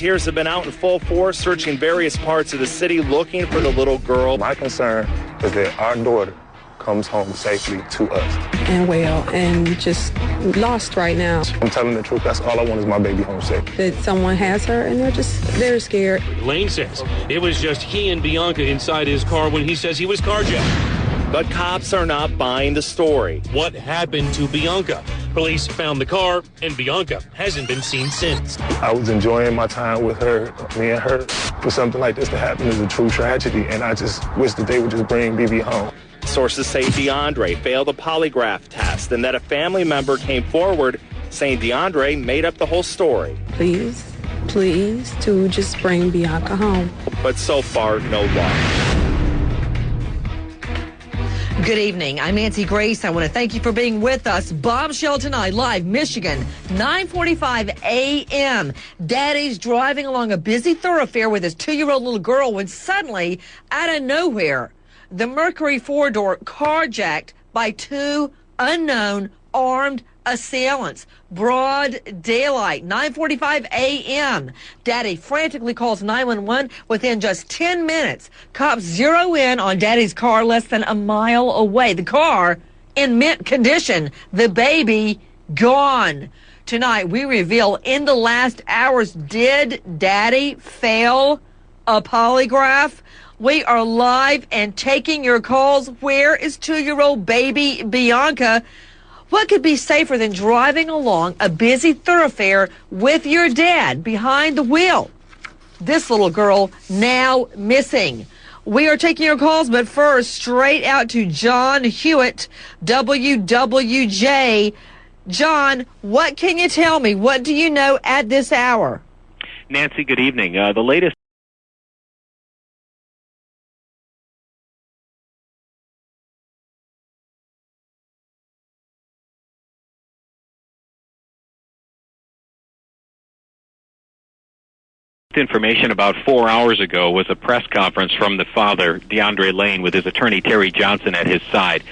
Volunteers have been out in full force searching various parts of the city looking for the little girl. My concern is that our daughter comes home safely to us. And well, and just lost right now. I'm telling the truth. That's all I want is my baby home safe. That someone has her and they're scared. Lane says it was just he and Bianca inside his car when he says he was carjacked. But cops are not buying the story. What happened to Bianca? Police found the car, and Bianca hasn't been seen since. I was enjoying my time with her, me and her. For something like this to happen is a true tragedy, and I just wish that they would just bring BB home. Sources say DeAndre failed a polygraph test and that a family member came forward saying DeAndre made up the whole story. Please, to just bring Bianca home. But so far, no luck. Good evening. I'm Nancy Grace. I want to thank you for being with us. Bombshell tonight, live, Michigan, 9:45 a.m. Daddy's driving along a busy thoroughfare with his 2-year-old little girl when suddenly, out of nowhere, the Mercury four-door carjacked by 2 unknown armed assailants. Broad daylight, 9:45 a.m. Daddy frantically calls 911. Within just 10 minutes, cops zero in on Daddy's car less than a mile away. The car in mint condition. The baby gone. Tonight, we reveal in the last hours, did Daddy fail a polygraph? We are live and taking your calls. Where is 2-year-old baby Bianca? What could be safer than driving along a busy thoroughfare with your dad behind the wheel? This little girl now missing. We are taking your calls, but first, straight out to John Hewitt, WWJ. John, what can you tell me? What do you know at this hour? Nancy, good evening. The latest information about 4 hours ago was a press conference from the father, DeAndre Lane, with his attorney Terry Johnson at his side.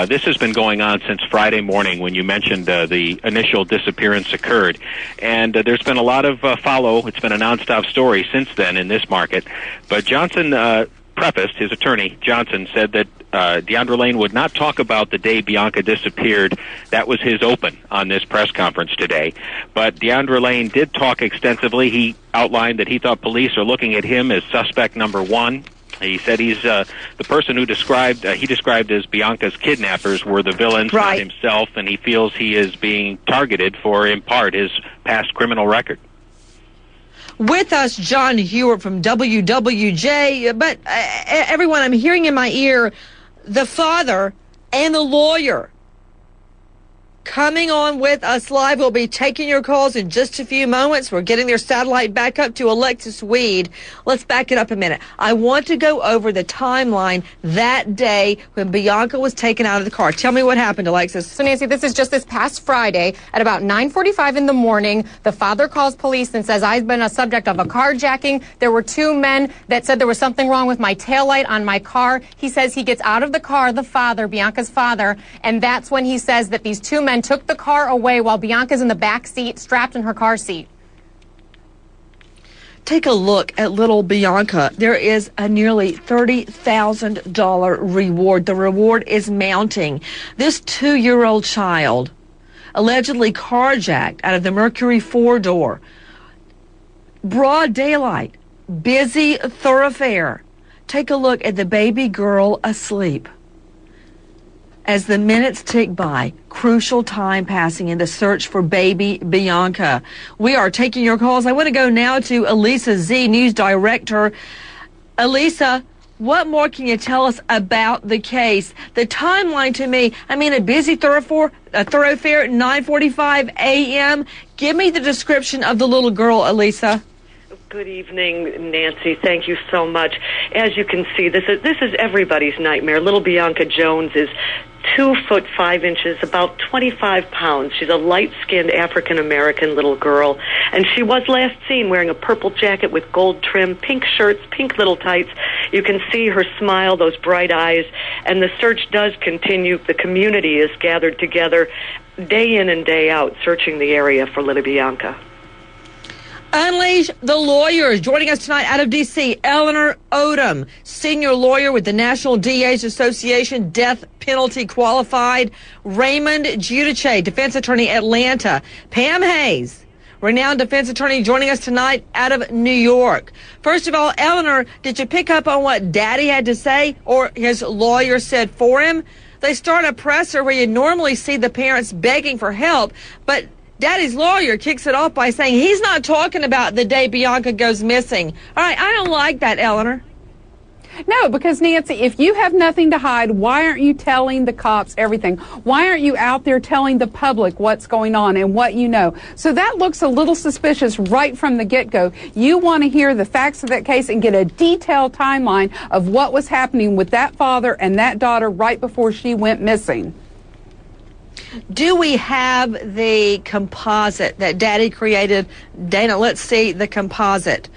This has been going on since Friday morning when you mentioned the initial disappearance occurred. And there's been a lot of follow. It's been a nonstop story since then in this market. But Johnson prefaced, his attorney Johnson said that DeAndre Lane would not talk about the day Bianca disappeared. That was his open on this press conference today. But DeAndre Lane did talk extensively. He outlined that he thought police are looking at him as suspect number one. He said he's the person who he described as Bianca's kidnappers were the villains, not himself, and he feels he is being targeted for, in part, his past criminal record. With us, John Hewitt from WWJ. But everyone, I'm hearing in my ear the father and the lawyer coming on with us live. We'll be taking your calls in just a few moments. We're getting their satellite back up to Alexis Weed. Let's back it up a minute. I want to go over the timeline that day when Bianca was taken out of the car. Tell me what happened, Alexis. So, Nancy, this is just this past Friday at about 9:45 in the morning. The father calls police and says, I've been a subject of a carjacking. There were 2 men that said there was something wrong with my taillight on my car. He says he gets out of the car, the father, Bianca's father, and that's when he says that these 2 men took the car away while Bianca's in the back seat, strapped in her car seat. Take a look at little Bianca. There is a nearly $30,000 reward. The reward is mounting. This 2-year-old child, allegedly carjacked out of the Mercury four-door, broad daylight, busy thoroughfare. Take a look at the baby girl asleep. As the minutes tick by, crucial time passing in the search for baby Bianca. We are taking your calls. I want to go now to Elisa Z, news director. Elisa, what more can you tell us about the case? The timeline to me, a busy thoroughfare at 9:45 a.m. Give me the description of the little girl, Elisa. Good evening, Nancy. Thank you so much. As you can see, this is everybody's nightmare. Little Bianca Jones is 2 foot 5 inches, about 25 pounds. She's a light-skinned African-American little girl, and she was last seen wearing a purple jacket with gold trim, pink shirts, pink little tights. You can see her smile, those bright eyes, and the search does continue. The community is gathered together day in and day out, searching the area for little Bianca. Unleash the lawyers. Joining us tonight out of D.C., Eleanor Odom, senior lawyer with the National DA's Association, death penalty qualified. Raymond Giudice, defense attorney, Atlanta. Pam Hayes, renowned defense attorney, joining us tonight out of New York. First of all, Eleanor, did you pick up on what Daddy had to say or his lawyer said for him? They start a presser where you normally see the parents begging for help, but Daddy's lawyer kicks it off by saying he's not talking about the day Bianca goes missing. All right, I don't like that, Eleanor. No, because, Nancy, if you have nothing to hide, why aren't you telling the cops everything? Why aren't you out there telling the public what's going on and what you know? So that looks a little suspicious right from the get-go. You want to hear the facts of that case and get a detailed timeline of what was happening with that father and that daughter right before she went missing. Do we have the composite that Daddy created? Dana, let's see the composite.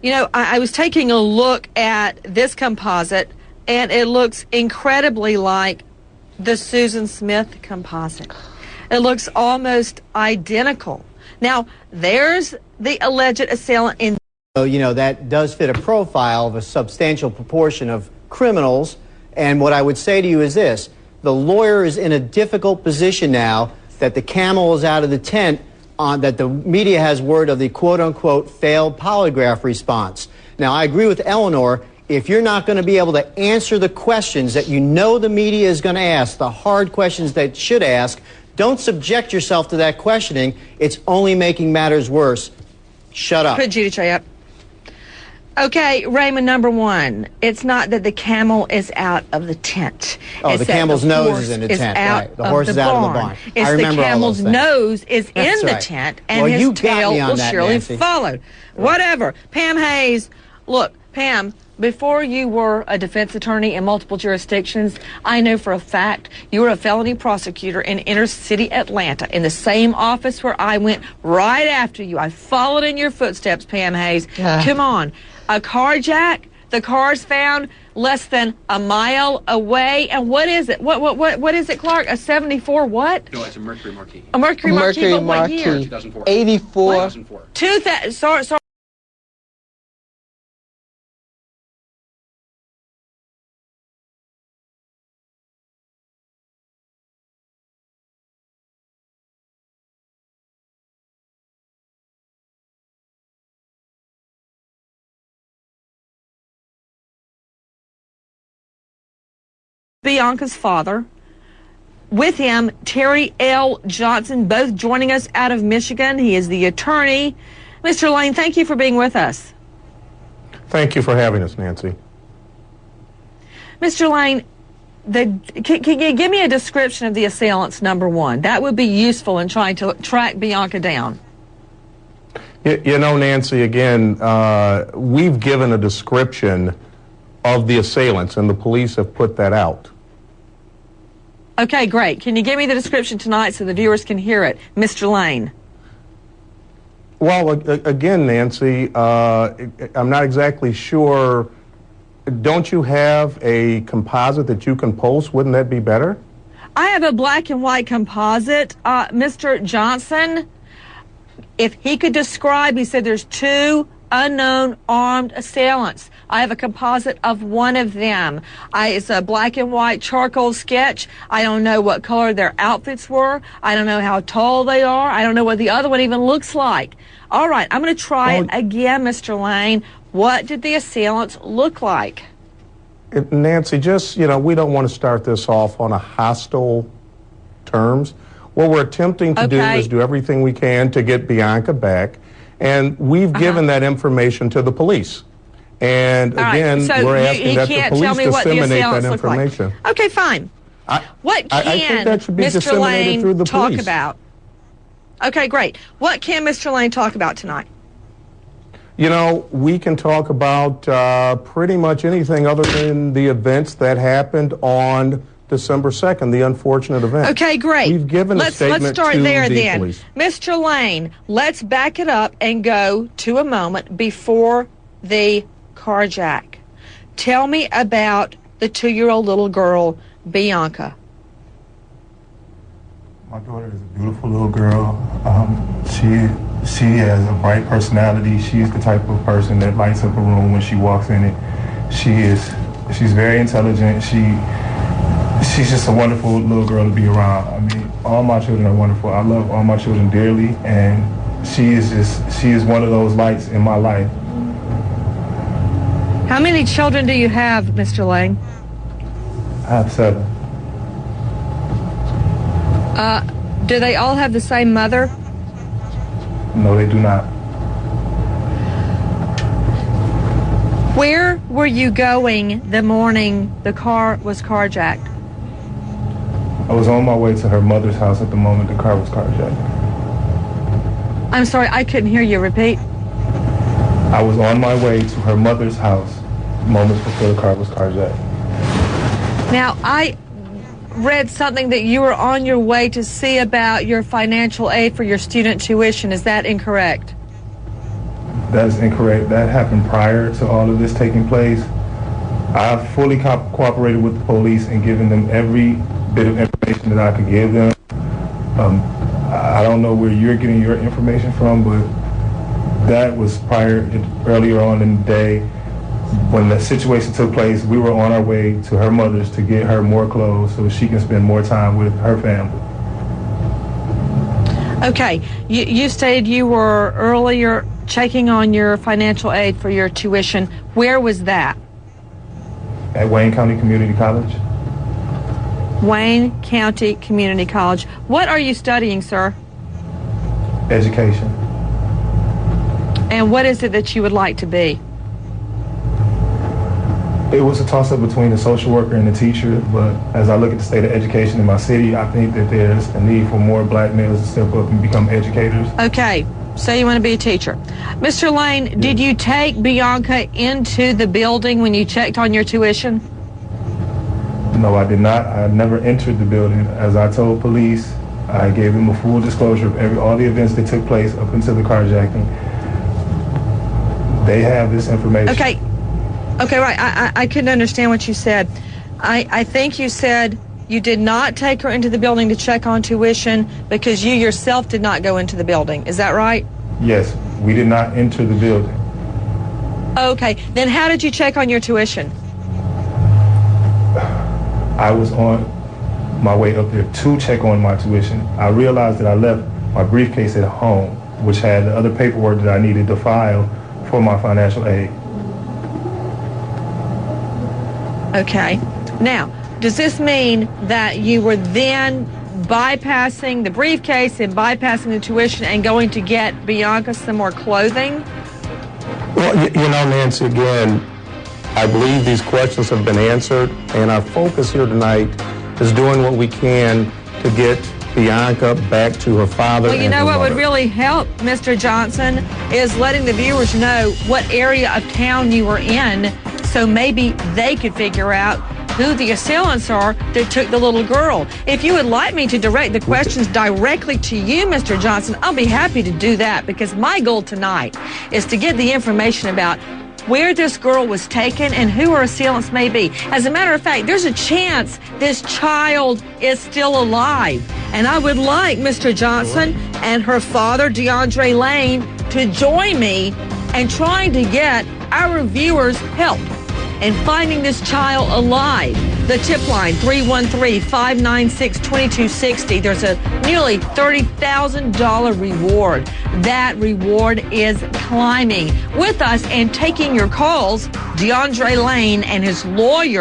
You know, I was taking a look at this composite, and it looks incredibly like the Susan Smith composite. It looks almost identical. Now, there's the alleged assailant in... You know, that does fit a profile of a substantial proportion of criminals, and what I would say to you is this. The lawyer is in a difficult position now that the camel is out of the tent, that the media has word of the quote-unquote failed polygraph response. Now, I agree with Eleanor. If you're not going to be able to answer the questions that you know the media is going to ask, the hard questions that it should ask, don't subject yourself to that questioning. It's only making matters worse. Shut up. Put Giudice up. Okay, Raymond, number one, it's not that the camel is out of the tent. Oh, it's the camel's nose is in the tent, right. The horse is out of the barn. It's I remember the camel's all those nose is in That's the right. tent, and Well, his you got tail me on will that, surely Nancy. follow. Whatever. Pam Hayes, look, Pam, before you were a defense attorney in multiple jurisdictions, I know for a fact you were a felony prosecutor in inner city Atlanta, in the same office where I went right after you. I followed in your footsteps, Pam Hayes. Come on. A carjack, the car's found less than a mile away. And what is it? What is it, Clark? A 74 what? No, it's a Mercury Marquis. A Mercury Marquis, but what year? 2004. 84. 2004. Sorry. Bianca's father. With him, Terry L. Johnson, both joining us out of Michigan. He is the attorney. Mr. Lane, thank you for being with us. Thank you for having us, Nancy. Mr. Lane, can you give me a description of the assailants, number one? That would be useful in trying to track Bianca down. You know, Nancy, again, we've given a description of the assailants, and the police have put that out. Okay, great. Can you give me the description tonight so the viewers can hear it? Mr. Lane. Well, again, Nancy, I'm not exactly sure. Don't you have a composite that you can post? Wouldn't that be better? I have a black and white composite. Mr. Johnson, if he could describe, he said there's two unknown armed assailants. I have a composite of one of them. It's a black and white charcoal sketch. I don't know what color their outfits were. I don't know how tall they are. I don't know what the other one even looks like. All right, I'm going to try it again, Mr. Lane. What did the assailants look like? Nancy, just, you know, we don't want to start this off on a hostile terms. What we're attempting to do is do everything we can to get Bianca back. And we've given that information to the police. And again, we're asking that the police disseminate that information. Like. Okay, fine. What can I think that should be Mr. Lane through the talk police. about? Okay, great. What can Mr. Lane talk about tonight? You know, we can talk about pretty much anything other than the events that happened on December 2nd, the unfortunate event. Okay, great. We've given a statement let's start to there the then. police. Mr. Lane, let's back it up and go to a moment before the carjack. Tell me about the 2-year-old little girl, Bianca. My daughter is a beautiful little girl. She She has a bright personality. She's the type of person that lights up a room when she walks in it. She's very intelligent. She's just a wonderful little girl to be around. I mean, all my children are wonderful. I love all my children dearly, and she is one of those lights in my life. How many children do you have, Mr. Lane? I have 7. Do they all have the same mother? No, they do not. Where were you going the morning the car was carjacked? I was on my way to her mother's house at the moment the car was carjacked. I'm sorry, I couldn't hear you. Repeat. I was on my way to her mother's house moments before the car was carjacked. Now, I read something that you were on your way to see about your financial aid for your student tuition. Is that incorrect? That's incorrect. That happened prior to all of this taking place. I fully cooperated with the police and given them every bit of information that I could give them. I don't know where you're getting your information from, but that was earlier on in the day. When the situation took place, we were on our way to her mother's to get her more clothes so she can spend more time with her family. Okay, you stated you were earlier checking on your financial aid for your tuition. Where was that? At Wayne County Community College. Wayne County Community College. What are you studying, sir? Education. And what is it that you would like to be? It was a toss-up between the social worker and the teacher, but as I look at the state of education in my city, I think that there's a need for more black males to step up and become educators. Okay, so you want to be a teacher. Mr. Lane, yes. Did you take Bianca into the building when you checked on your tuition? No, I did not. I never entered the building. As I told police, I gave them a full disclosure of all the events that took place up until the carjacking. They have this information. Okay, right. I couldn't understand what you said. I think you said you did not take her into the building to check on tuition because you yourself did not go into the building. Is that right? Yes, we did not enter the building. Okay, then how did you check on your tuition? I was on my way up there to check on my tuition. I realized that I left my briefcase at home, which had the other paperwork that I needed to file for my financial aid. Okay. Now, does this mean that you were then bypassing the briefcase and bypassing the tuition and going to get Bianca some more clothing? Well, Nancy, again, I believe these questions have been answered, and our focus here tonight is doing what we can to get Bianca back to her father. Well, you know what would really help, Mr. Johnson, is letting the viewers know what area of town you were in, so maybe they could figure out who the assailants are that took the little girl. If you would like me to direct the questions directly to you, Mr. Johnson, I'll be happy to do that, because my goal tonight is to get the information about where this girl was taken and who her assailants may be. As a matter of fact, there's a chance this child is still alive. And I would like Mr. Johnson and her father, DeAndre Lane, to join me in trying to get our viewers help in finding this child alive. The tip line, 313-596-2260. There's a nearly $30,000 reward. That reward is climbing. With us and taking your calls, DeAndre Lane and his lawyer.